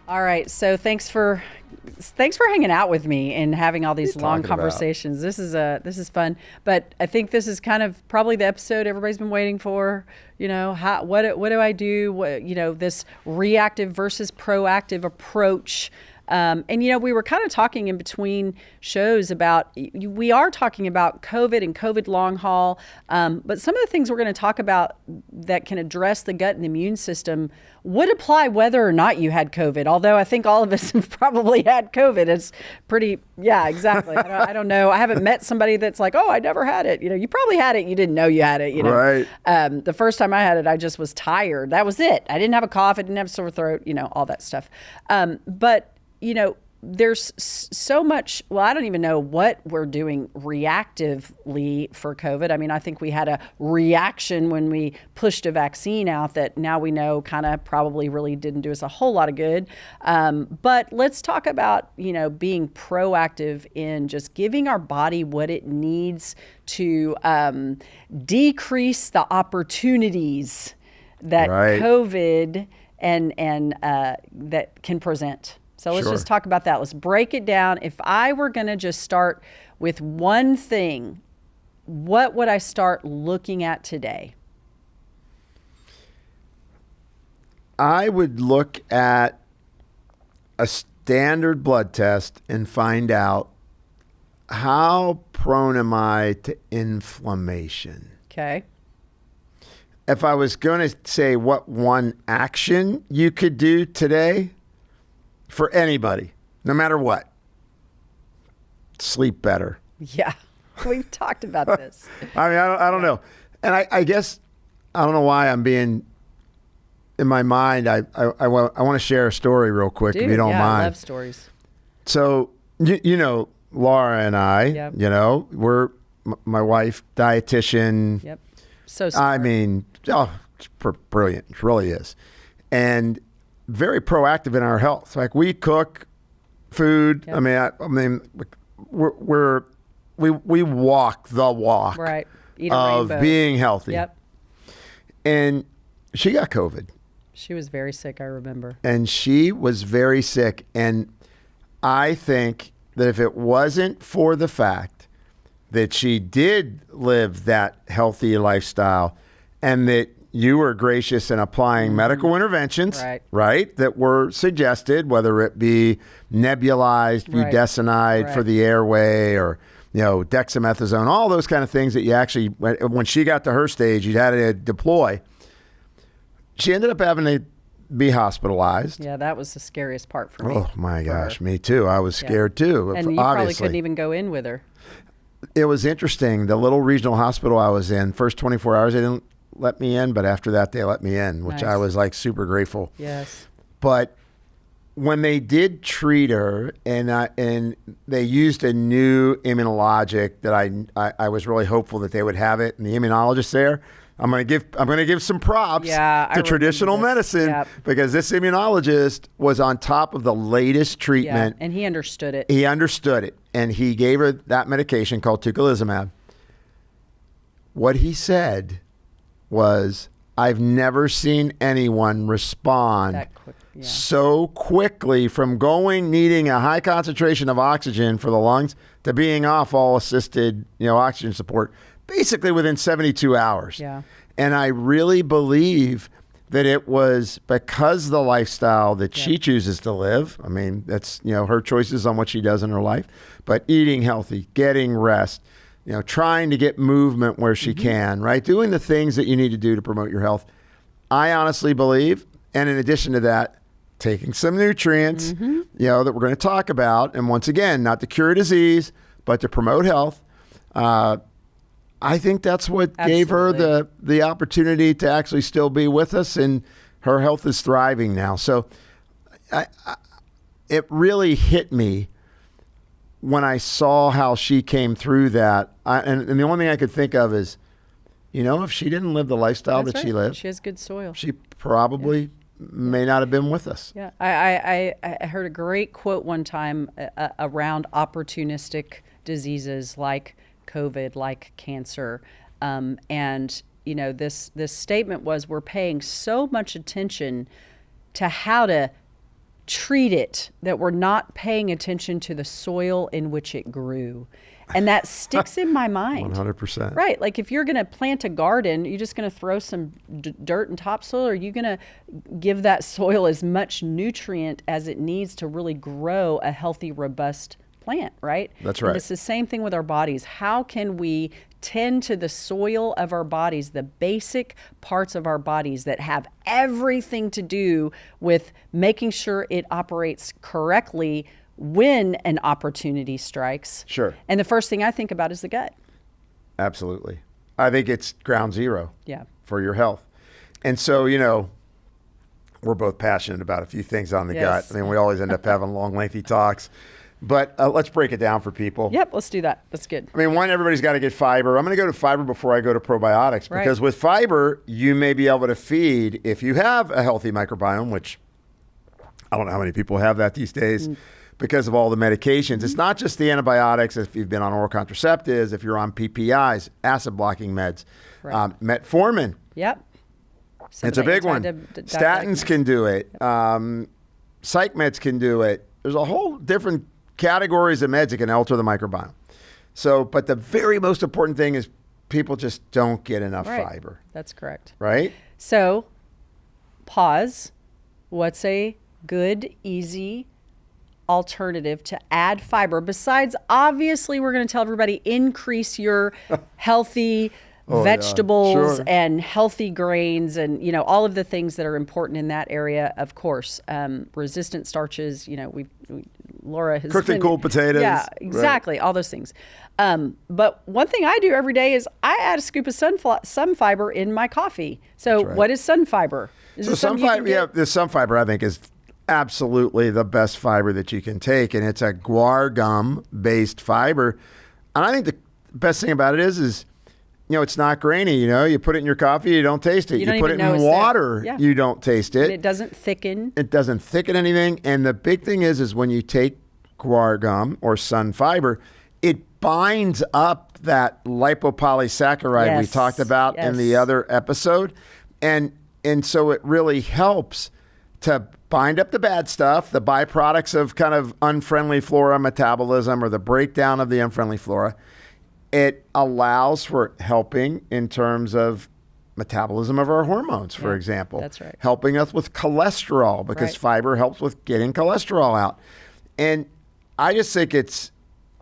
All right. So thanks for hanging out with me and having all these long conversations. This is fun, but I think this is kind of probably the episode everybody's been waiting for. What do I do? This reactive versus proactive approach. And we were kind of talking in between shows about, we are talking about COVID and COVID long haul, but some of the things we're going to talk about that can address the gut and immune system would apply whether or not you had COVID. Although I think all of us have probably had COVID. It's pretty, yeah, exactly. I don't know. I haven't met somebody that's like, oh, I never had it. You probably had it. You didn't know you had it. Right. The first time I had it, I just was tired. That was it. I didn't have a cough. I didn't have a sore throat, all that stuff. But there's so much, well, I don't even know what we're doing reactively for COVID. I mean, I think we had a reaction when we pushed a vaccine out that now we know kind of probably really didn't do us a whole lot of good. But let's talk about, being proactive in just giving our body what it needs to decrease the opportunities that COVID and that can present. So let's just talk about that. Let's break it down. If I were going to just start with one thing, what would I start looking at today? I would look at a standard blood test and find out how prone am I to inflammation. Okay. If I was going to say what one action you could do today, for anybody, no matter what, sleep better. Yeah, we've talked about this. I mean, I don't know. And I guess, I don't know why I'm being, in my mind, I want to share a story real quick, if you don't mind. I love stories. So, Laura and I, we're, my wife, dietitian. Yep. So smart. I mean, it's brilliant. It really is. And very proactive in our health. Like, we cook food. Yep. I mean, we walk the walk right. of being healthy. Yep. And she got COVID. She was very sick, I remember. And she was very sick. And I think that if it wasn't for the fact that she did live that healthy lifestyle and that you were gracious in applying medical interventions, right, that were suggested, whether it be nebulized budesonide for the airway or, dexamethasone, all those kind of things that you actually, when she got to her stage, you had to deploy. She ended up having to be hospitalized. Yeah, that was the scariest part for me. Oh, my gosh, me too. I was scared too, and you probably couldn't even go in with her. It was interesting. The little regional hospital I was in, first 24 hours, they didn't let me in, but after that they let me in, which I was like super grateful. Yes. But when they did treat her and they used a new immunologic that I was really hopeful that they would have it, and the immunologist there, I'm going to give some props to traditional medicine because this immunologist was on top of the latest treatment. Yeah, and he understood it. He understood it, and he gave her that medication called tocilizumab. What he said was, I've never seen anyone respond so quickly from needing a high concentration of oxygen for the lungs to being off all assisted, oxygen support, basically within 72 hours. Yeah. And I really believe that it was because of the lifestyle that she chooses to live. I mean, that's, her choices on what she does in her life, but eating healthy, getting rest, trying to get movement where she can, right? Doing the things that you need to do to promote your health. I honestly believe, and in addition to that, taking some nutrients, that we're going to talk about. And once again, not to cure disease, but to promote health. I think that's what gave her the opportunity to actually still be with us, and her health is thriving now. So it really hit me when I saw how she came through that. And the only thing I could think of is, if she didn't live the lifestyle that she lived, she has good soil. She probably may not have been with us. Yeah, I heard a great quote one time around opportunistic diseases like COVID, like cancer, and this statement was, we're paying so much attention to how to treat it that we're not paying attention to the soil in which it grew. And that sticks in my mind. 100%. Right. Like if you're going to plant a garden, you're just going to throw some dirt and topsoil, or are you going to give that soil as much nutrient as it needs to really grow a healthy, robust plant, right? That's right. And it's the same thing with our bodies. How can we tend to the soil of our bodies, the basic parts of our bodies that have everything to do with making sure it operates correctly when an opportunity strikes? Sure. And the first thing I think about is the gut. Absolutely. I think it's ground zero for your health. And so, we're both passionate about a few things on the gut. I mean, we always end up having long, lengthy talks. But let's break it down for people. Yep, let's do that. That's good. I mean, one, everybody's got to get fiber. I'm going to go to fiber before I go to probiotics, because with fiber, you may be able to feed, if you have a healthy microbiome, which I don't know how many people have that these days because of all the medications. It's not just the antibiotics. If you've been on oral contraceptives, if you're on PPIs, acid blocking meds, metformin. Yep. It's a big one. Statins can do it. Psych meds can do it. There's a whole different categories of meds that can alter the microbiome. So, but the very most important thing is people just don't get enough fiber. That's correct. Right? So, pause. What's a good, easy alternative to add fiber? Besides, obviously, we're going to tell everybody increase your healthy vegetables and healthy grains and, all of the things that are important in that area, of course. Resistant starches, Laura has cooked and cooled potatoes. Yeah, exactly. Right. All those things. But one thing I do every day is I add a scoop of sun fiber in my coffee. So what is sun fiber? The sun fiber I think is absolutely the best fiber that you can take, and it's a guar gum based fiber. And I think the best thing about it is it's not grainy. You put it in your coffee, you don't taste it. You put it in water, you don't taste it. And it doesn't thicken. It doesn't thicken anything. And the big thing is when you take guar gum or sun fiber, it binds up that lipopolysaccharide we talked about in the other episode. And so it really helps to bind up the bad stuff, the byproducts of kind of unfriendly flora metabolism or the breakdown of the unfriendly flora. It allows for helping in terms of metabolism of our hormones, for example. That's right. Helping us with cholesterol, because fiber helps with getting cholesterol out. And I just think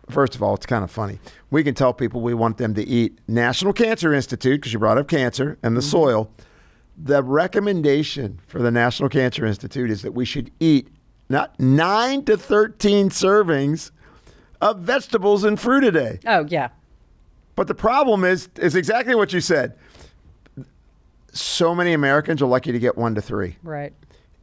first of all, it's kind of funny. We can tell people we want them to eat National Cancer Institute, because you brought up cancer and the soil. The recommendation for the National Cancer Institute is that we should eat not 9 to 13 servings of vegetables and fruit a day. Oh, yeah. But the problem is exactly what you said. So many Americans are lucky to get 1 to 3. Right.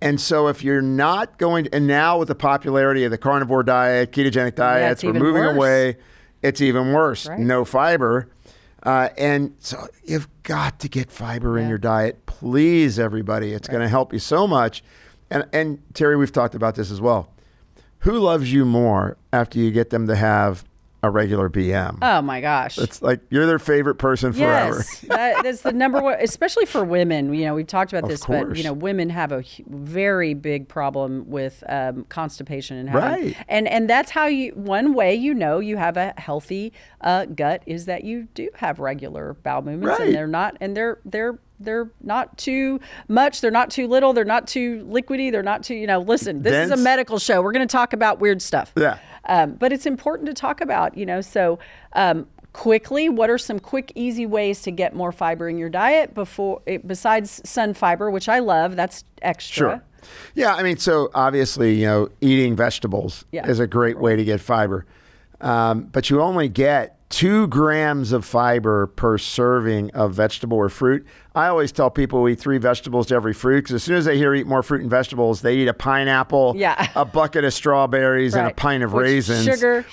And so if you're not going to, and now with the popularity of the carnivore diet, ketogenic diets, we're moving away, it's even worse. Right. No fiber. And so you've got to get fiber in your diet. Please, everybody. It's going to help you so much. And Terri, we've talked about this as well. Who loves you more after you get them to have a regular BM? Oh my gosh. It's like you're their favorite person forever. Yes, that's the number one, especially for women. We've talked about this, but women have a very big problem with constipation and having, and that's how one way you have a healthy gut is that you do have regular bowel movements, and they're not too much, they're not too little, they're not too liquidy, they're not too, listen, this is a medical show. We're going to talk about weird stuff. Yeah. But it's important to talk about, so quickly, what are some quick, easy ways to get more fiber in your diet besides sun fiber, which I love, that's extra. Sure. Yeah, I mean, so obviously, eating vegetables is a great way to get fiber. But you only get 2 grams of fiber per serving of vegetable or fruit. I always tell people we eat 3 vegetables to every fruit, because as soon as they hear eat more fruit and vegetables, they eat a pineapple, a bucket of strawberries, and a pint of raisins. Sugar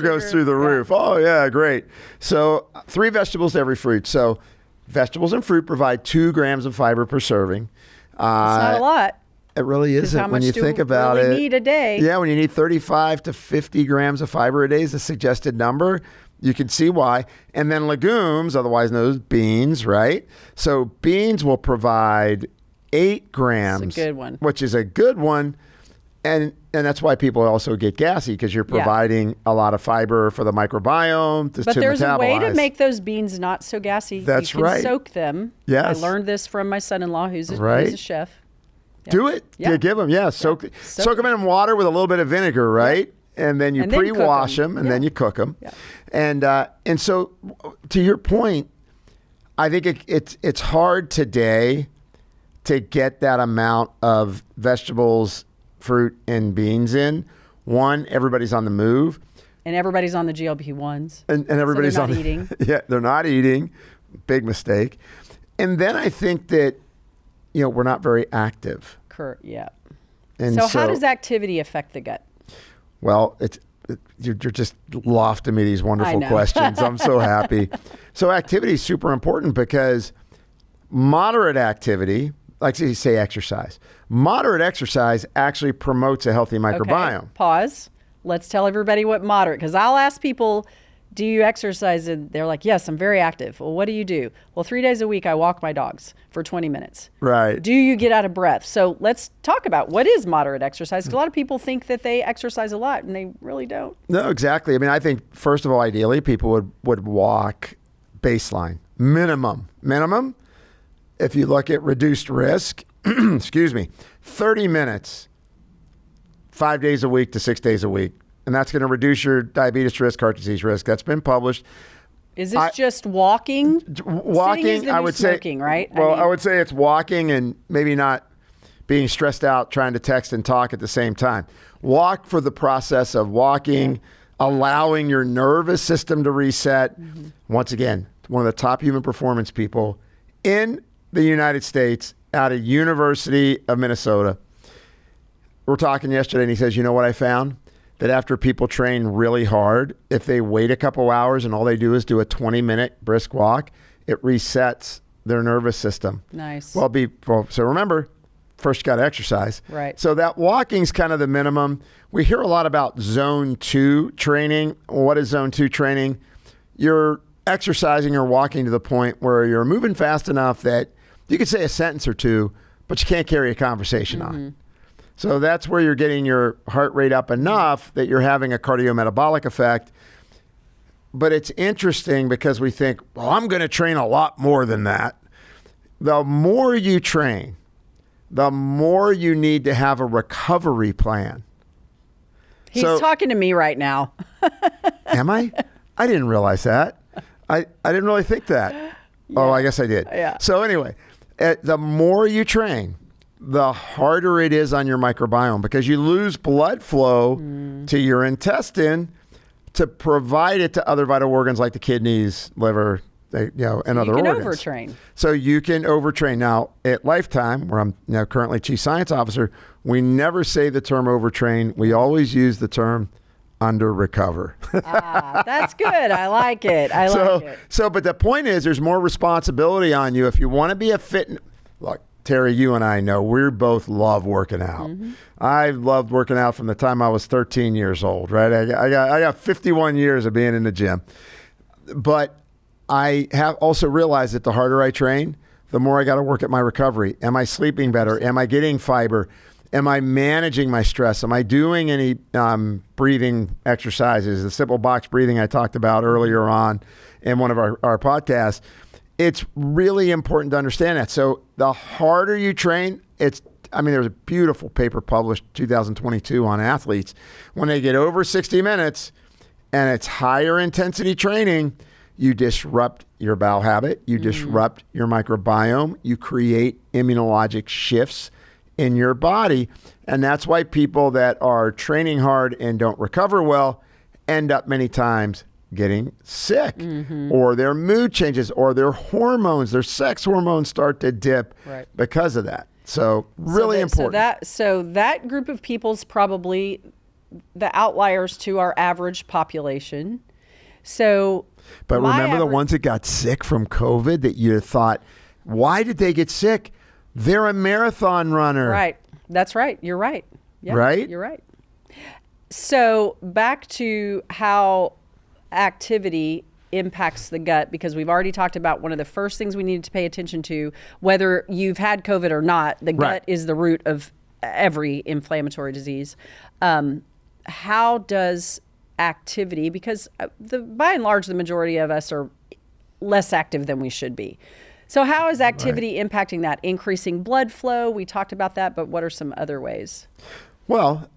goes through the roof. Oh, yeah, great. So 3 vegetables to every fruit. So vegetables and fruit provide 2 grams of fiber per serving. It's not a lot. It really isn't when you think about it. How much do we need a day? Yeah, when you need 35 to 50 grams of fiber a day is the suggested number. You can see why. And then legumes, otherwise known as beans, right? So beans will provide 8 grams. That's a good one. Which is a good one. And that's why people also get gassy, because you're providing a lot of fiber for the microbiome to But there's metabolize. a way to make those beans not so gassy. That's you can right. soak them. Yes. I learned this from my son-in-law, who's a chef. Yeah. Do it. Yeah. Give them. Yeah. Soak them in water with a little bit of vinegar, right? And then you pre-wash them, and then you cook them. Yeah. And so, to your point, I think it's hard today to get that amount of vegetables, fruit, and beans in. One, everybody's on the move. And everybody's on the GLP-1s. And everybody's so they're not eating. Yeah, they're not eating. Big mistake. And then I think that, we're not very active. Yeah. And so how does activity affect the gut? Well, you're just lofting me these wonderful questions. I'm so happy. So activity is super important, because moderate activity, like you say exercise, moderate exercise actually promotes a healthy microbiome. Okay. Pause. Let's tell everybody what moderate, because I'll ask people, do you exercise? And they're like, yes, I'm very active. Well, what do you do? Well, 3 days a week, I walk my dogs for 20 minutes. Right. Do you get out of breath? So let's talk about what is moderate exercise. Because a lot of people think that they exercise a lot, and they really don't. No, exactly. I mean, I think, first of all, ideally, people would walk baseline. Minimum, if you look at reduced risk, 30 minutes, 5 days a week to 6 days a week. And that's going to reduce your diabetes risk, heart disease risk. That's been published. Is this just walking? Walking, Sitting is the I new would smoking, say, right? Well, I would say it's walking and maybe not being stressed out trying to text and talk at the same time. Walk for the process of walking, allowing your nervous system to reset. Mm-hmm. Once again, one of the top human performance people in the United States, out of University of Minnesota. We're talking yesterday, and he says, you know what I found? That after people train really hard, if they wait a couple hours and all they do is do a 20-minute brisk walk, it resets their nervous system. Nice. So remember, first you got to exercise. Right. So that walking's kind of the minimum. We hear a lot about zone 2 training. What is zone 2 training? You're exercising or walking to the point where you're moving fast enough that you could say a sentence or two, but you can't carry a conversation on. So that's where you're getting your heart rate up enough that you're having a cardiometabolic effect. But it's interesting because we think, well, I'm going to train a lot more than that. The more you train, the more you need to have a recovery plan. He's talking to me right now. Am I? I didn't realize that. I didn't really think that. Yeah. Oh, I guess I did. Yeah. So anyway, the more you train, the harder it is on your microbiome, because you lose blood flow to your intestine to provide it to other vital organs like the kidneys, liver, and other organs. You can overtrain. So you can overtrain. Now, at Lifetime, where I'm now currently Chief Science Officer, we never say the term overtrain. We always use the term under recover. That's good. I like it. But the point is, there's more responsibility on you if you want to be a fit. Look, Terri, you and I know we both love working out. Mm-hmm. I loved working out from the time I was 13 years old, right? I got 51 years of being in the gym. But I have also realized that the harder I train, the more I got to work at my recovery. Am I sleeping better? Am I getting fiber? Am I managing my stress? Am I doing any breathing exercises? The simple box breathing I talked about earlier on in one of our podcasts. It's really important to understand that. So the harder you train, there's a beautiful paper published 2022 on athletes. When they get over 60 minutes and it's higher intensity training, you disrupt your bowel habit, you disrupt your microbiome, you create immunologic shifts in your body. And that's why people that are training hard and don't recover well end up many times getting sick, or their mood changes, or their hormones, their sex hormones start to dip because of that. So really important. So that group of people's probably the outliers to our average population. So, but remember the ones that got sick from COVID that you thought, why did they get sick? They're a marathon runner. Right. That's right. You're right. Yeah, right? You're right. So back to how activity impacts the gut, because we've already talked about one of the first things we needed to pay attention to, whether you've had COVID or not, the gut is the root of every inflammatory disease. How does activity, because by and large, the majority of us are less active than we should be. So how is activity impacting that? Increasing blood flow? We talked about that, but what are some other ways? Well,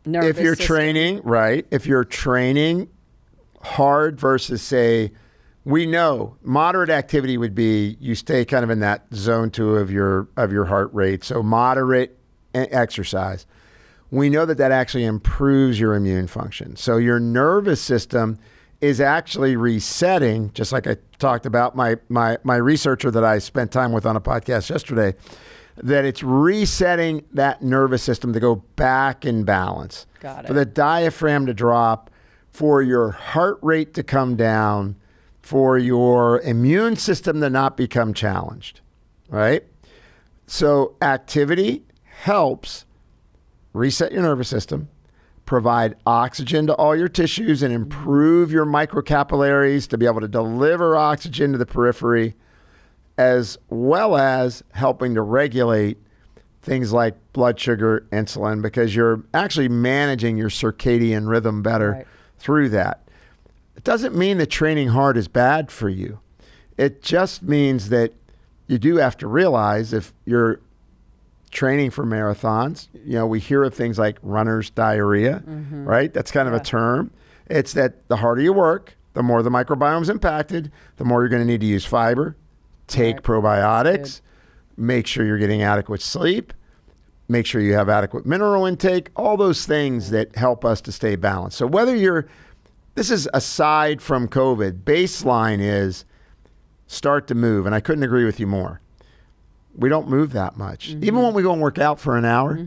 Nervous if you're system. training, if you're training hard versus, say, we know moderate activity would be you stay kind of in that zone 2 of your heart rate. So moderate exercise. We know that actually improves your immune function. So your nervous system is actually resetting, just like I talked about my researcher that I spent time with on a podcast yesterday, that it's resetting that nervous system to go back in balance. Got it. For the diaphragm to drop, for your heart rate to come down, for your immune system to not become challenged, right? So activity helps reset your nervous system, provide oxygen to all your tissues, and improve your microcapillaries to be able to deliver oxygen to the periphery, as well as helping to regulate things like blood sugar, insulin, because you're actually managing your circadian rhythm better through that. It doesn't mean that training hard is bad for you. It just means that you do have to realize if you're training for marathons, we hear of things like runner's diarrhea, right? That's kind of a term. It's that the harder you work, the more the microbiome is impacted, the more you're going to need to use fiber, take probiotics, make sure you're getting adequate sleep, make sure you have adequate mineral intake, all those things that help us to stay balanced. So this is aside from COVID, baseline is start to move. And I couldn't agree with you more. We don't move that much. Even when we go and work out for an hour.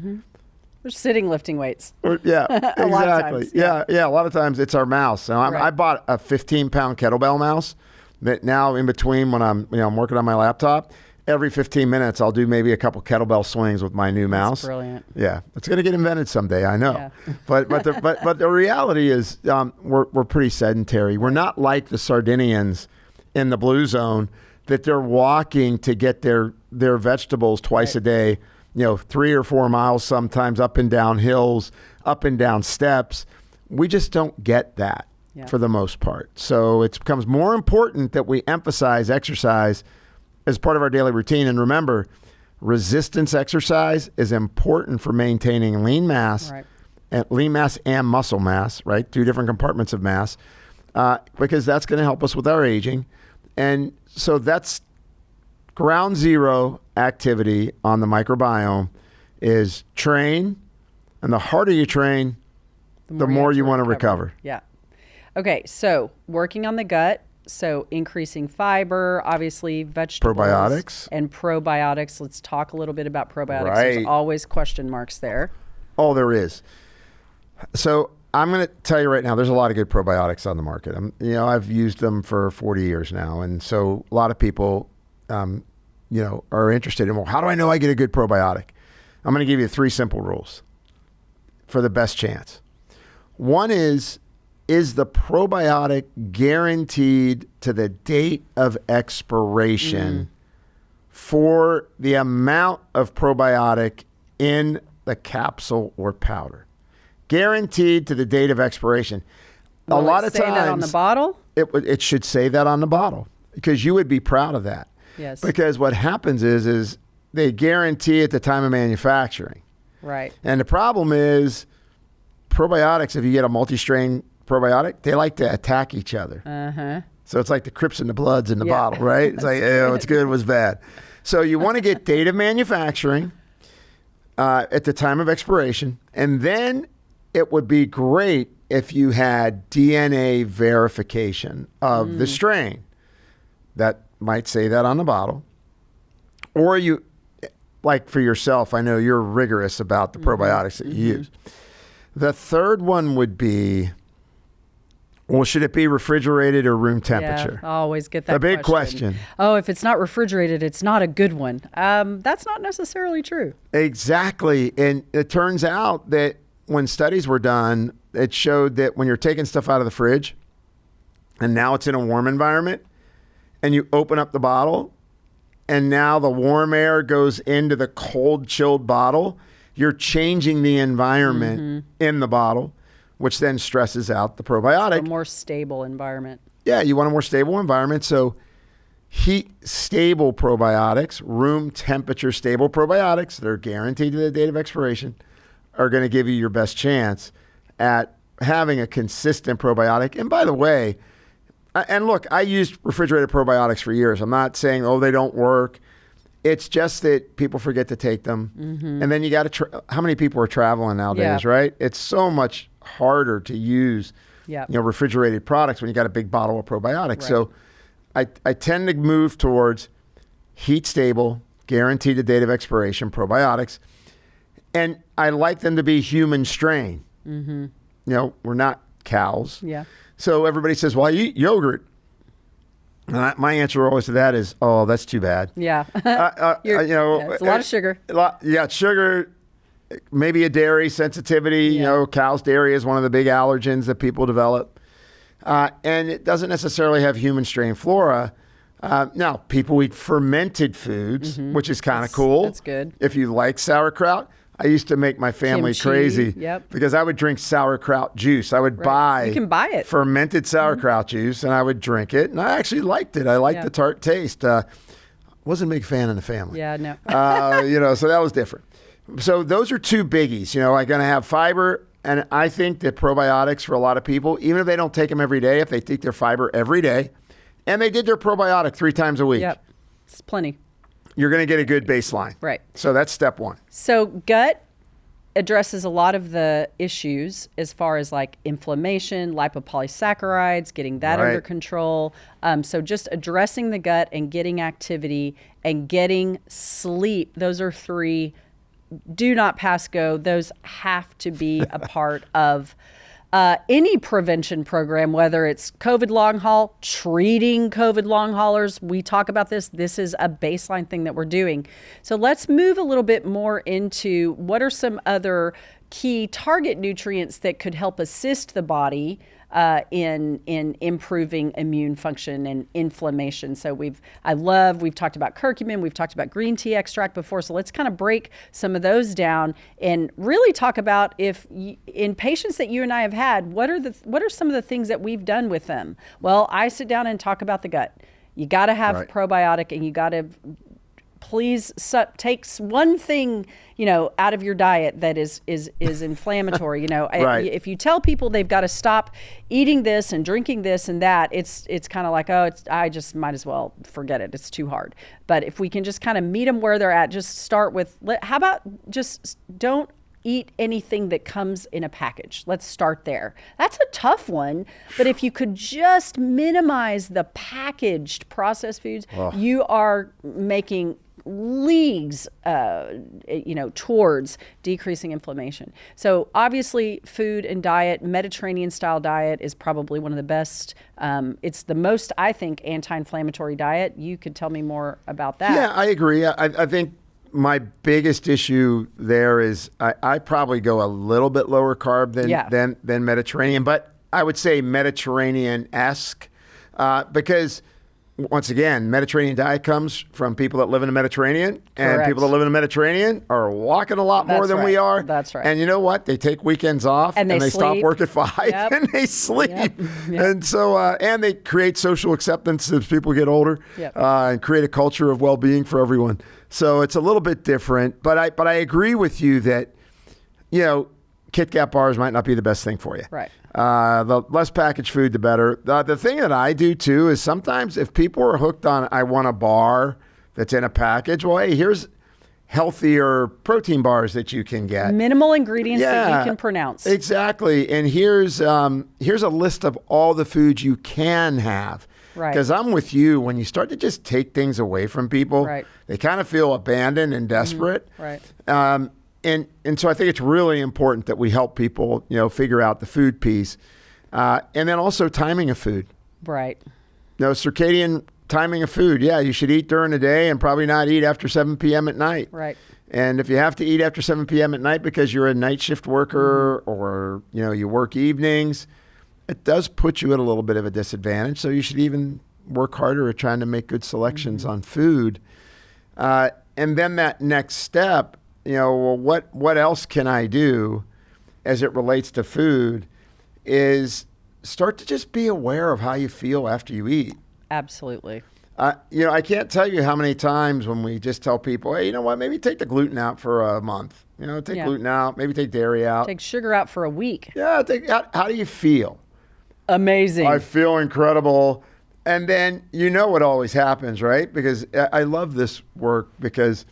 We're sitting lifting weights. Yeah, exactly. A lot of times, yeah. A lot of times it's our mouse. So I bought a 15-pound kettlebell mouse that now in between when I'm working on my laptop, every 15 minutes I'll do maybe a couple kettlebell swings with my new mouse. That's brilliant. Yeah, it's going to get invented someday, I know. Yeah. but the reality is we're pretty sedentary. We're not like the Sardinians in the blue zone that they're walking to get their vegetables twice a day, 3 or 4 miles sometimes, up and down hills, up and down steps. We just don't get that for the most part. So it becomes more important that we emphasize exercise as part of our daily routine. And remember, resistance exercise is important for maintaining lean mass, and muscle mass, right? 2 different compartments of mass, because that's going to help us with our aging. And so that's ground zero activity on the microbiome is train. And the harder you train, the more you want to recover. Yeah. Okay. So working on the gut. So increasing fiber, obviously vegetables. Probiotics. And probiotics. Let's talk a little bit about probiotics. Right. There's always question marks there. Oh, there is. So I'm going to tell you right now, there's a lot of good probiotics on the market. I've used them for 40 years now. And so a lot of people, are interested in, well, how do I know I get a good probiotic? I'm going to give you 3 simple rules for the best chance. One is the probiotic guaranteed to the date of expiration for the amount of probiotic in the capsule or powder? Guaranteed to the date of expiration. Will a lot of say times that on the bottle? It should say that on the bottle, because you would be proud of that. Yes. Because what happens is they guarantee at the time of manufacturing. Right. And the problem is probiotics, if you get a multi-strain probiotic, they like to attack each other. So it's like the Crips and the Bloods in the bottle, right? It's like, what's good was bad. So you want to get date of manufacturing at the time of expiration, and then it would be great if you had DNA verification of the strain. That might say that on the bottle. Or you, like for yourself, I know you're rigorous about the probiotics that you use. The third one would be, well, should it be refrigerated or room temperature? Yeah, I always get that The big question. Oh, if it's not refrigerated, it's not a good one. That's not necessarily true. Exactly. And it turns out that when studies were done, it showed that when you're taking stuff out of the fridge and now it's in a warm environment and you open up the bottle and now the warm air goes into the cold, chilled bottle, you're changing the environment in the bottle, which then stresses out the probiotic. A more stable environment. Yeah, you want a more stable environment. So heat stable probiotics, room temperature stable probiotics that are guaranteed to the date of expiration are going to give you your best chance at having a consistent probiotic. And by the way, and look, I used refrigerated probiotics for years. I'm not saying, oh, they don't work. It's just that people forget to take them. And then you got to, how many people are traveling nowadays, right? It's so much harder to use, refrigerated products when you got a big bottle of probiotics. Right. So I tend to move towards heat stable, guaranteed the date of expiration probiotics. And I like them to be human strain. We're not cows. Yeah. So everybody says, well, I eat yogurt. And my answer always to that is, oh, that's too bad. Yeah. It's a lot of sugar. Sugar, maybe a dairy sensitivity. Cow's dairy is one of the big allergens that people develop. And it doesn't necessarily have human strain flora. Now, people eat fermented foods, which is kind of cool. That's good. If you like sauerkraut. I used to make my family crazy because I would drink sauerkraut juice. I would buy you can buy it. Fermented sauerkraut juice, and I would drink it, and I actually liked it. I liked the tart taste. Wasn't a big fan in the family. Yeah, no. So that was different. So those are two biggies. I'm going to have fiber, and I think that probiotics for a lot of people, even if they don't take them every day, if they take their fiber every day, and they did their probiotic 3 times a week. Yep, it's plenty. You're going to get a good baseline. Right. So that's step 1. So gut addresses a lot of the issues as far as like inflammation, lipopolysaccharides, getting that under control. So just addressing the gut and getting activity and getting sleep. Those are 3. Do not pass go. Those have to be a part of any prevention program, whether it's COVID long haul, treating COVID long haulers. We talk about this. This is a baseline thing that we're doing. So let's move a little bit more into what are some other key target nutrients that could help assist the body in improving immune function and inflammation. So we've talked about curcumin, we've talked about green tea extract before. So let's kind of break some of those down and really talk about in patients that you and I have had, what are some of the things that we've done with them? Well, I sit down and talk about the gut. You got to have probiotic, and you got to please take one thing, out of your diet that is inflammatory. If you tell people they've got to stop eating this and drinking this and that, it's kind of like, I just might as well forget it. It's too hard. But if we can just kind of meet them where they're at, just start with, how about just don't eat anything that comes in a package. Let's start there. That's a tough one, but if you could just minimize the packaged processed foods, you are making leagues, towards decreasing inflammation. So obviously food and diet, Mediterranean style diet is probably one of the best. It's the most, I think, anti-inflammatory diet. You could tell me more about that. Yeah, I agree. I think my biggest issue there is I probably go a little bit lower carb than Mediterranean, but I would say Mediterranean-esque because once again, Mediterranean diet comes from people that live in the Mediterranean, and people that live in the Mediterranean are walking a lot more than we are. That's right. And you know what? They take weekends off and they stop work at 5 and they sleep. And so, and they create social acceptance as people get older and create a culture of well-being for everyone. So it's a little bit different, but I agree with you that, Kit Kat bars might not be the best thing for you. Right. The less packaged food, the better. The thing that I do too is sometimes if people are hooked on, I want a bar that's in a package, well, hey, here's healthier protein bars that you can get. Minimal ingredients that you can pronounce. Exactly. And here's a list of all the foods you can have. Right. Because I'm with you. When you start to just take things away from people, they kind of feel abandoned and desperate. Right. And so I think it's really important that we help people, figure out the food piece. And then also timing of food. Right. Circadian timing of food. Yeah, you should eat during the day and probably not eat after 7 p.m. at night. Right. And if you have to eat after 7 p.m. at night because you're a night shift worker or, you work evenings, it does put you at a little bit of a disadvantage. So you should even work harder at trying to make good selections on food. And then that next step well, what else can I do as it relates to food is start to just be aware of how you feel after you eat. Absolutely. I can't tell you how many times when we just tell people, hey, you know what, maybe take the gluten out for a month. Take gluten out, maybe take dairy out. Take sugar out for a week. Yeah, how do you feel? Amazing. I feel incredible. And then what always happens, right? Because I love this work because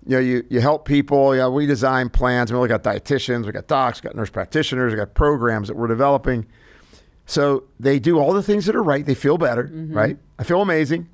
you help people. We design plans. We got dietitians, we got docs, we got nurse practitioners, we got programs that we're developing. So they do all the things that are right. They feel better, right? I feel amazing.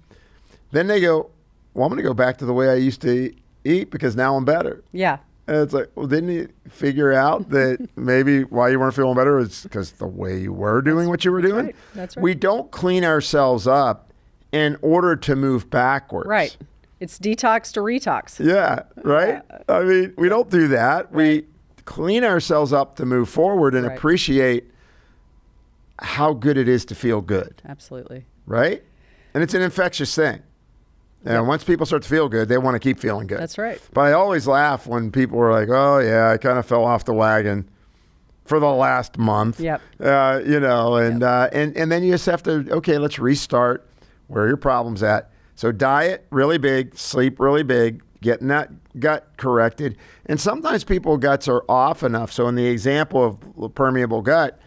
Then they go, well, I'm going to go back to the way I used to eat because now I'm better. Yeah. And it's like, well, didn't you figure out that maybe why you weren't feeling better is because the way you were doing what you were doing? Right. That's right. We don't clean ourselves up in order to move backwards. Right. It's detox to retox. Yeah, right? I mean, we don't do that. Right. We clean ourselves up to move forward and appreciate how good it is to feel good. Absolutely. Right? And it's an infectious thing. And once people start to feel good, they want to keep feeling good. That's right. But I always laugh when people are like, oh, yeah, I kind of fell off the wagon for the last month. Yep. And then you just have to, okay, let's restart. Where are your problems at? So diet, really big. Sleep, really big. Getting that gut corrected. And sometimes people's guts are off enough. So in the example of permeable gut,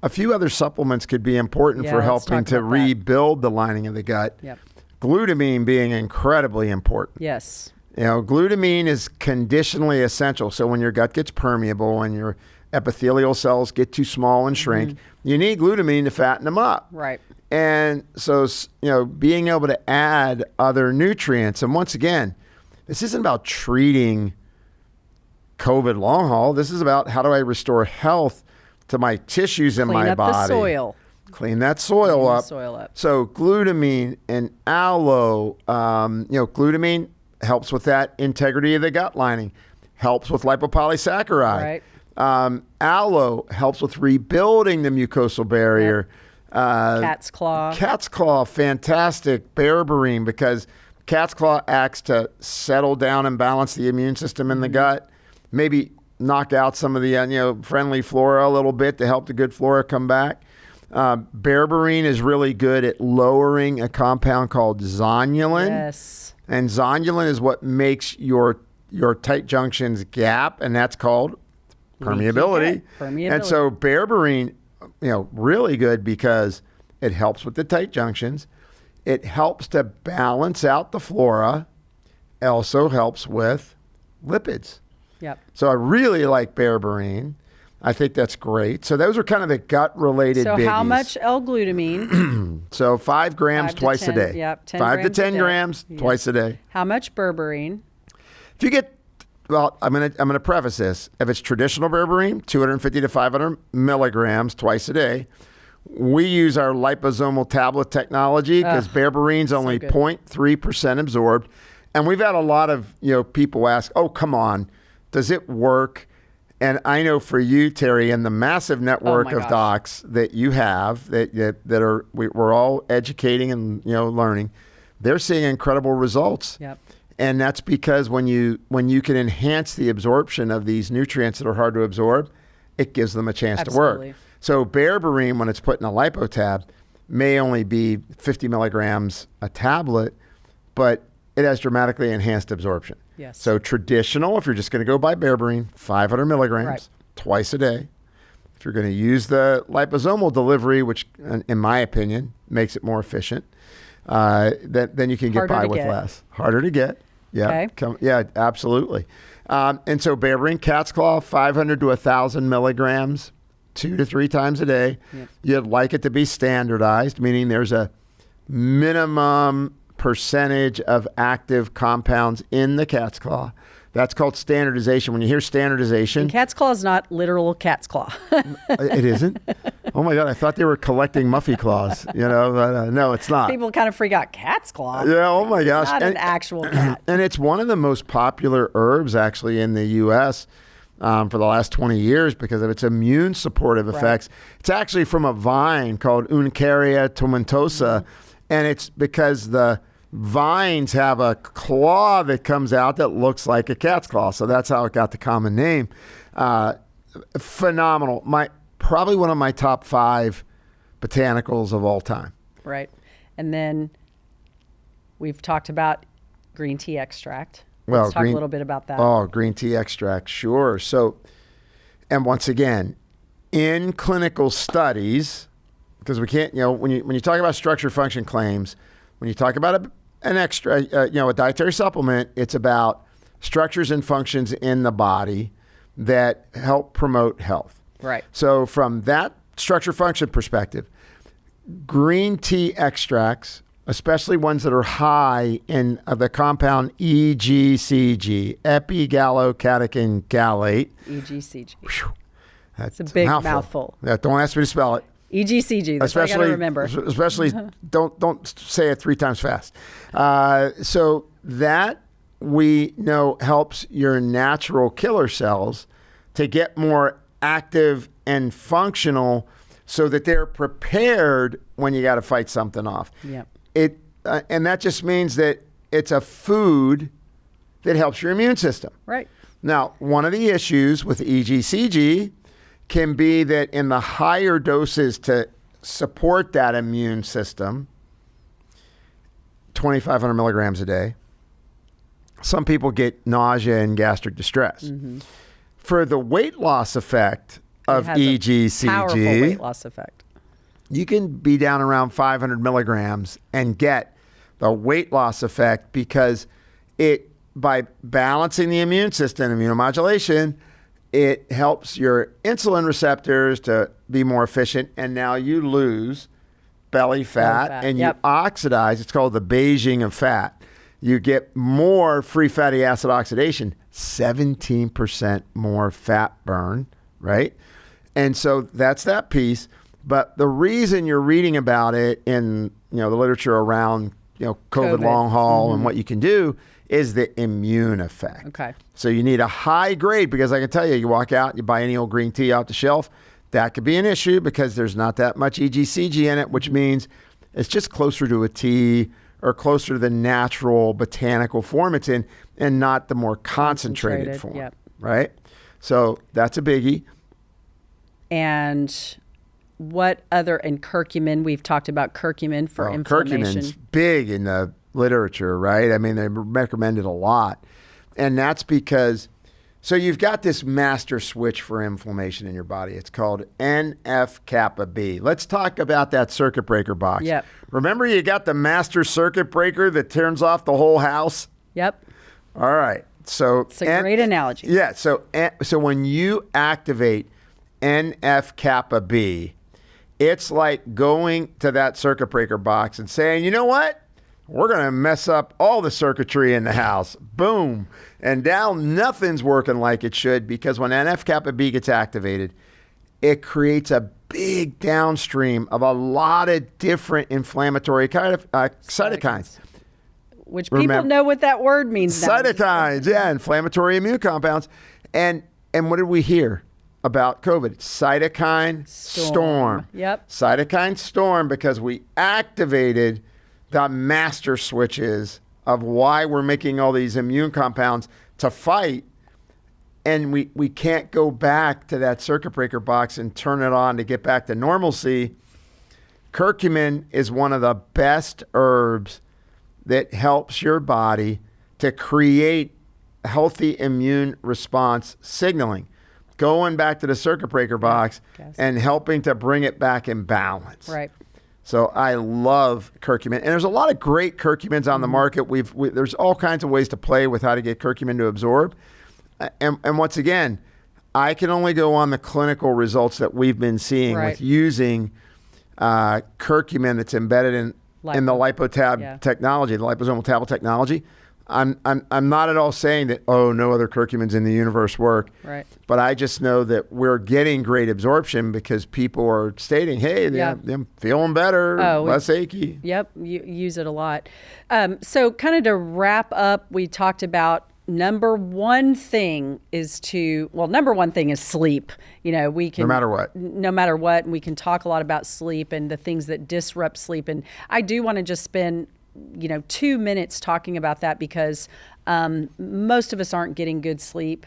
a few other supplements could be important for helping to rebuild the lining of the gut. Yep. Glutamine being incredibly important. Yes. Glutamine is conditionally essential. So when your gut gets permeable and your epithelial cells get too small and shrink, you need glutamine to fatten them up. Right. And so, being able to add other nutrients. And once again, this isn't about treating COVID long haul. This is about how do I restore health to my tissues in my body. Clean up the soil. Clean that soil up. So glutamine and aloe, glutamine helps with that integrity of the gut lining, helps with lipopolysaccharide. Right. Aloe helps with rebuilding the mucosal barrier. Yep. Cat's claw. Cat's claw, fantastic. Berberine, because cat's claw acts to settle down and balance the immune system in the gut. Maybe knock out some of the friendly flora a little bit to help the good flora come back. Berberine is really good at lowering a compound called zonulin. Yes. And zonulin is what makes your tight junctions gap, and that's called permeability. And so berberine, really good because it helps with the tight junctions. It helps to balance out the flora. It also helps with lipids. Yep. So I really like berberine. I think that's great. So those are kind of the gut-related biggies. So how much L-glutamine? So 5 grams twice a day. Yep, 10 5 to 10 grams Yes. twice a day. How much berberine? If you get, I'm gonna preface this. If it's traditional berberine, 250 to 500 milligrams twice a day. We use our liposomal tablet technology because berberine's only 0.3% absorbed. And we've had a lot of people ask, oh, come on, does it work? And I know for you, Terri, and the massive network of docs that you have we're all educating and learning, they're seeing incredible results. Yep. And that's because when you can enhance the absorption of these nutrients that are hard to absorb, it gives them a chance to work. So berberine, when it's put in a lipotab, may only be 50 milligrams a tablet, but it has dramatically enhanced absorption. Yes. So traditional, if you're just going to go by berberine, 500 milligrams twice a day. If you're going to use the liposomal delivery, which in my opinion makes it more efficient, then you can get by with less. Harder to get. Yeah. Okay. Yeah, absolutely. And so berberine, cat's claw, 500 to 1,000 milligrams, 2 to 3 times a day. Yep. You'd like it to be standardized, meaning there's a minimum percentage of active compounds in the cat's claw. That's called standardization. When you hear standardization... And cat's claw is not literal cat's claw. It isn't? Oh my God, I thought they were collecting Muffy claws. No, it's not. People kind of freak out. Cat's claw? Yeah, oh my gosh. Not an actual cat. And it's one of the most popular herbs actually in the U.S. For the last 20 years because of its immune supportive effects. It's actually from a vine called Uncaria tomentosa, and it's because the vines have a claw that comes out that looks like a cat's claw. So that's how it got the common name. Phenomenal. Probably one of my top 5 botanicals of all time. Right. And then we've talked about green tea extract. Well, Let's talk a little bit about that. Oh, green tea extract, sure. So, and once again, in clinical studies, because we can't, when you talk about structure function claims, when you talk about an extra, a dietary supplement, it's about structures and functions in the body that help promote health. Right. So from that structure function perspective, green tea extracts, especially ones that are high in the compound EGCG, epigallocatechin gallate. EGCG. Whew, that's a big mouthful. Yeah, don't ask me to spell it. EGCG. That's what I got to remember. Especially don't say it 3 times fast. So that we know helps your natural killer cells to get more active and functional, so that they're prepared when you got to fight something off. Yep. And that just means that it's a food that helps your immune system. Right. Now, one of the issues with EGCG can be that in the higher doses to support that immune system, 2,500 milligrams a day, some people get nausea and gastric distress. Mm-hmm. For the weight loss effect of EGCG, powerful weight loss effect, you can be down around 500 milligrams and get the weight loss effect, because by balancing the immune system, immunomodulation, it helps your insulin receptors to be more efficient, and now you lose belly fat, and you oxidize. It's called the Beijing of fat. You get more free fatty acid oxidation, 17% more fat burn, right? And so that's that piece. But the reason you're reading about it in the literature around COVID long haul and what you can do is the immune effect. Okay. So you need a high grade, because I can tell you walk out, you buy any old green tea off the shelf, that could be an issue because there's not that much EGCG in it, which means it's just closer to a tea or closer to the natural botanical form it's in, and not the more concentrated form. Yep. Right? So that's a biggie. And what other, and curcumin, we've talked about curcumin for inflammation. Curcumin's big in the literature, right? I mean, they recommend it a lot. And that's because, so you've got this master switch for inflammation in your body. It's called NF-kappa B. Let's talk about that circuit breaker box. Yep. Remember you got the master circuit breaker that turns off the whole house? Yep. All right. So it's a great analogy. Yeah. So when you activate NF-kappa B, it's like going to that circuit breaker box and saying, you know what? We're going to mess up all the circuitry in the house. Boom. And now nothing's working like it should, because when NF-kappa B gets activated, it creates a big downstream of a lot of different inflammatory kind of cytokines. Which people know what that word means now. Cytokines, yeah, inflammatory immune compounds. And what did we hear about COVID? Cytokine storm. Yep. Cytokine storm, because we activated the master switches of why we're making all these immune compounds to fight. And we can't go back to that circuit breaker box and turn it on to get back to normalcy. Curcumin is one of the best herbs that helps your body to create healthy immune response signaling, going back to the circuit breaker box and helping to bring it back in balance. Right. So I love curcumin, and there's a lot of great curcumins on the market. There's all kinds of ways to play with how to get curcumin to absorb. And once again, I can only go on the clinical results that we've been seeing with using curcumin that's embedded in the lipotab technology, the liposomal tablet technology. I'm not at all saying that, no other curcumins in the universe work. Right. But I just know that we're getting great absorption because people are stating, hey, I'm feeling better, less achy. Yep, you use it a lot. So kind of to wrap up, we talked about number one thing is sleep. We can, no matter what, and we can talk a lot about sleep and the things that disrupt sleep. And I do want to just spend 2 minutes talking about that because most of us aren't getting good sleep.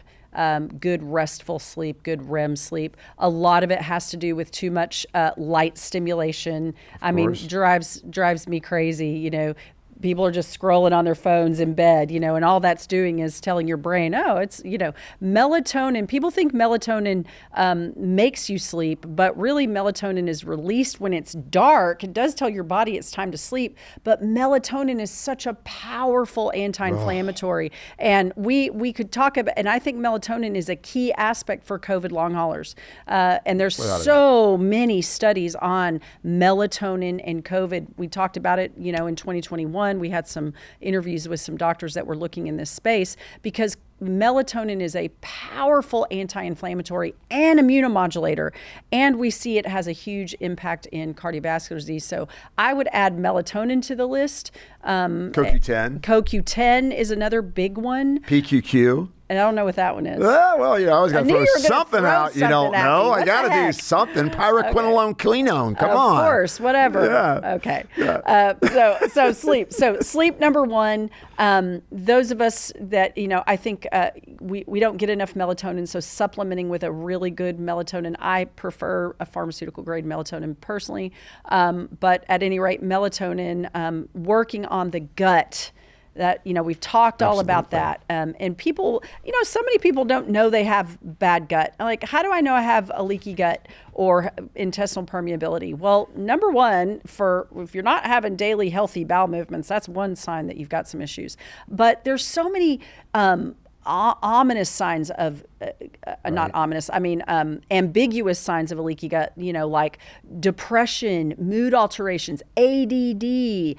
Good restful sleep, good REM sleep. A lot of it has to do with too much light stimulation. I mean, drives me crazy. People are just scrolling on their phones in bed, and all that's doing is telling your brain, oh, it's, melatonin. People think melatonin makes you sleep, but really melatonin is released when it's dark. It does tell your body it's time to sleep, but melatonin is such a powerful anti-inflammatory. And we could talk about, and I think melatonin is a key aspect for COVID long haulers. And there's so many studies on melatonin and COVID. We talked about it, in 2021. We had some interviews with some doctors that were looking in this space because melatonin is a powerful anti-inflammatory and immunomodulator, and we see it has a huge impact in cardiovascular disease. So I would add melatonin to the list. CoQ10. CoQ10 is another big one. PQQ. And I don't know what that one is. Well, I was going to throw something out. You don't know. I got to do something. Pyroquinolone, quinone. Come on. Of course, whatever. Yeah. Okay. Yeah. So sleep. So sleep, number one. Those of us that, I think we don't get enough melatonin. So supplementing with a really good melatonin. I prefer a pharmaceutical grade melatonin personally. But at any rate, melatonin, working on the gut. That, we've talked all about that. And people, so many people don't know they have bad gut. Like, how do I know I have a leaky gut or intestinal permeability? Well, number one, if you're not having daily healthy bowel movements, that's one sign that you've got some issues. But there's so many ominous signs of, not ominous, I mean, ambiguous signs of a leaky gut, like depression, mood alterations, ADD,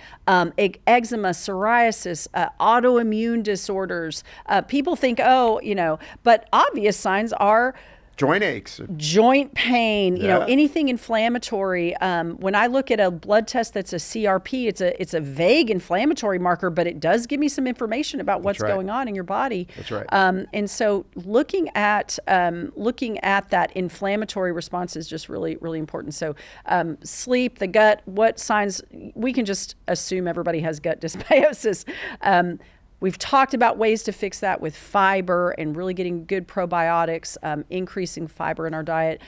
eczema, psoriasis, autoimmune disorders. People think, but obvious signs are joint aches, joint pain, anything inflammatory. When I look at a blood test that's a CRP, it's a vague inflammatory marker, but it does give me some information about what's going on in your body. That's right. And so looking at that inflammatory response is just really, really important. So sleep, the gut, what signs, we can just assume everybody has gut dysbiosis. We've talked about ways to fix that with fiber and really getting good probiotics, increasing fiber in our diet,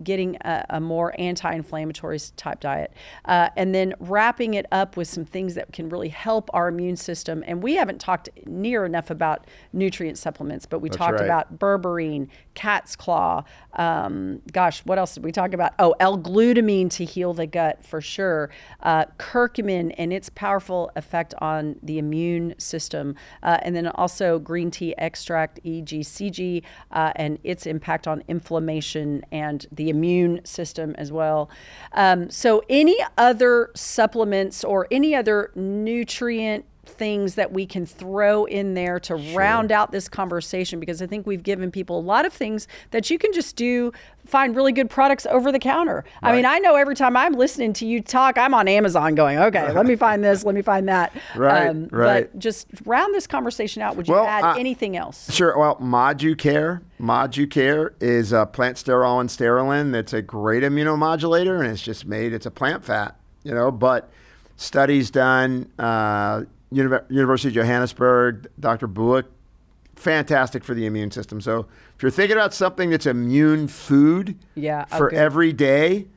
getting a more anti-inflammatory type diet, and then wrapping it up with some things that can really help our immune system. And we haven't talked near enough about nutrient supplements, but we talked about berberine, cat's claw. What else did we talk about? Oh, L-glutamine to heal the gut for sure. Curcumin and its powerful effect on the immune system. And then also green tea extract, EGCG, and its impact on inflammation and the immune system as well. So any other supplements or any other nutrient things that we can throw in there to round out this conversation, because I think we've given people a lot of things that you can just find really good products over the counter. Right. I mean, I know every time I'm listening to you talk, I'm on Amazon going, okay, let me find this, let me find that. Right. But just round this conversation out. Would you add anything else? Sure. Well, Moducare is a plant sterol and sterolin that's a great immunomodulator, and it's a plant fat, but studies done, University of Johannesburg, Dr. Buick, fantastic for the immune system. So if you're thinking about something that's immune food for every day,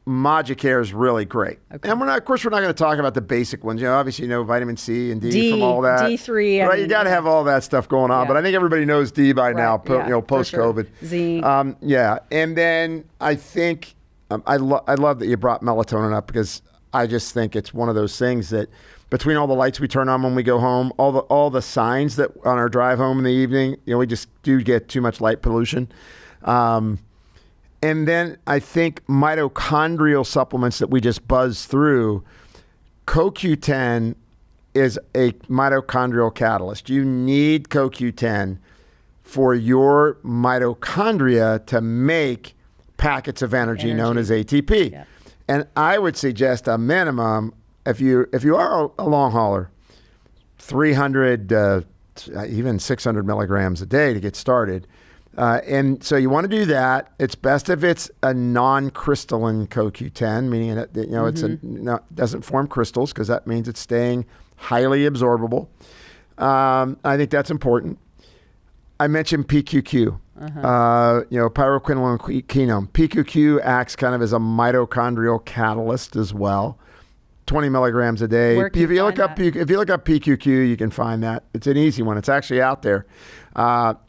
Moducare is really great. Okay. And we're not going to talk about the basic ones. Obviously, vitamin C and D from all that. D3. Right, you got to have all that stuff going on. Yeah. But I think everybody knows D by now, post-COVID. Sure. Z. And then I think I love that you brought melatonin up, because I just think it's one of those things that between all the lights we turn on when we go home, all the signs that on our drive home in the evening, we just do get too much light pollution. And then I think mitochondrial supplements that we just buzz through, CoQ10 is a mitochondrial catalyst. You need CoQ10 for your mitochondria to make packets of energy. Known as ATP. Yep. And I would suggest a minimum, if you are a long hauler, 300, even 600 milligrams a day to get started. And so you want to do that. It's best if it's a non-crystalline CoQ10, meaning that it doesn't form crystals, because that means it's staying highly absorbable. I think that's important. I mentioned PQQ, pyroquinone quinone. PQQ acts kind of as a mitochondrial catalyst as well. 20 milligrams a day. If you look up PQQ, you can find that. It's an easy one. It's actually out there.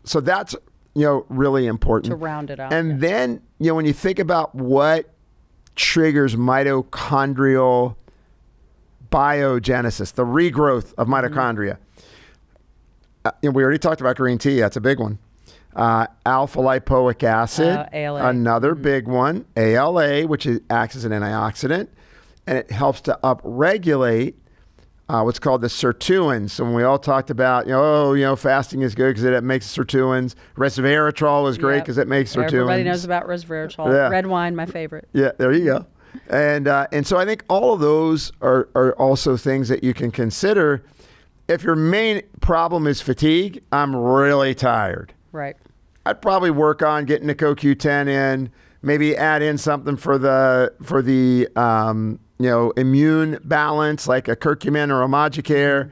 So that's really important to round it out. And then when you think about what triggers mitochondrial biogenesis, the regrowth of mitochondria. We already talked about green tea. That's a big one. Alpha lipoic acid, ALA. Another big one. ALA, which acts as an antioxidant, and it helps to upregulate what's called the sirtuins. So when we all talked about, fasting is good because it makes sirtuins. Resveratrol is great because it makes sirtuins. Everybody knows about resveratrol. Yeah. Red wine, my favorite. Yeah, there you go. And so I think all of those are also things that you can consider. If your main problem is fatigue, I'm really tired. Right. I'd probably work on getting the CoQ10 in, maybe add in something for the immune balance, like a curcumin or a Omagicare.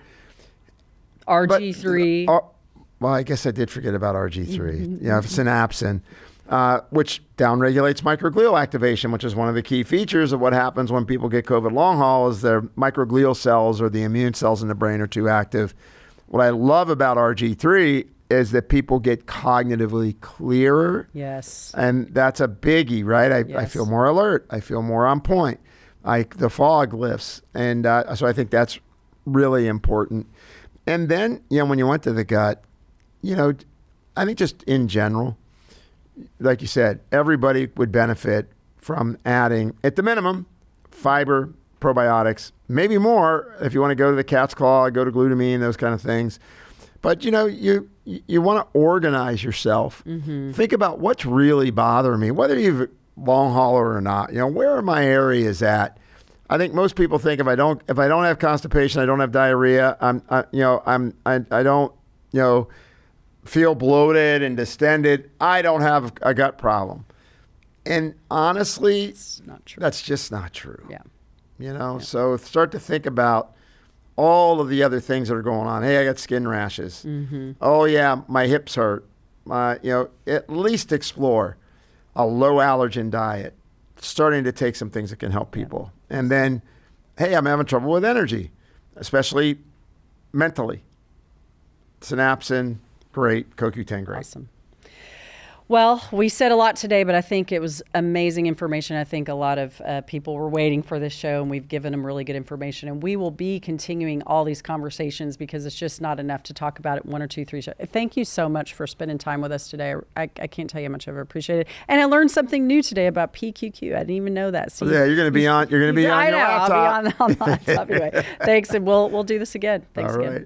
RG3. Well, I guess I did forget about RG3. Synapsin, which downregulates microglial activation, which is one of the key features of what happens when people get COVID long haul is their microglial cells or the immune cells in the brain are too active. What I love about RG3 is that people get cognitively clearer. Yes. And that's a biggie, right? I feel more alert. I feel more on point. The fog lifts. And so I think that's really important. And then, when you went to the gut, I think just in general, like you said, everybody would benefit from adding, at the minimum, fiber, probiotics, maybe more if you want to go to the cat's claw, go to glutamine, those kind of things. But, you want to organize yourself. Mm-hmm. Think about what's really bothering me, whether you've long hauler or not. Where are my areas at? I think most people think if I don't have constipation, I don't have diarrhea, I don't feel bloated and distended, I don't have a gut problem. And honestly, that's just not true. Yeah. So start to think about all of the other things that are going on. Hey, I got skin rashes. Mm-hmm. Oh yeah, my hips hurt. At least explore a low allergen diet. Starting to take some things that can help people. Yeah. And then, hey, I'm having trouble with energy, especially mentally. Synapsin, great. CoQ10, great. Awesome. Well, we said a lot today, but I think it was amazing information. I think a lot of people were waiting for this show, and we've given them really good information. And we will be continuing all these conversations because it's just not enough to talk about it 1 or 2, 3 shows. Thank you so much for spending time with us today. I can't tell you how much I've appreciated it. And I learned something new today about PQQ. I didn't even know that. So you're going to be on. You're going to be on your laptop. I'll be on the laptop anyway. Thanks, and we'll do this again. Thanks again.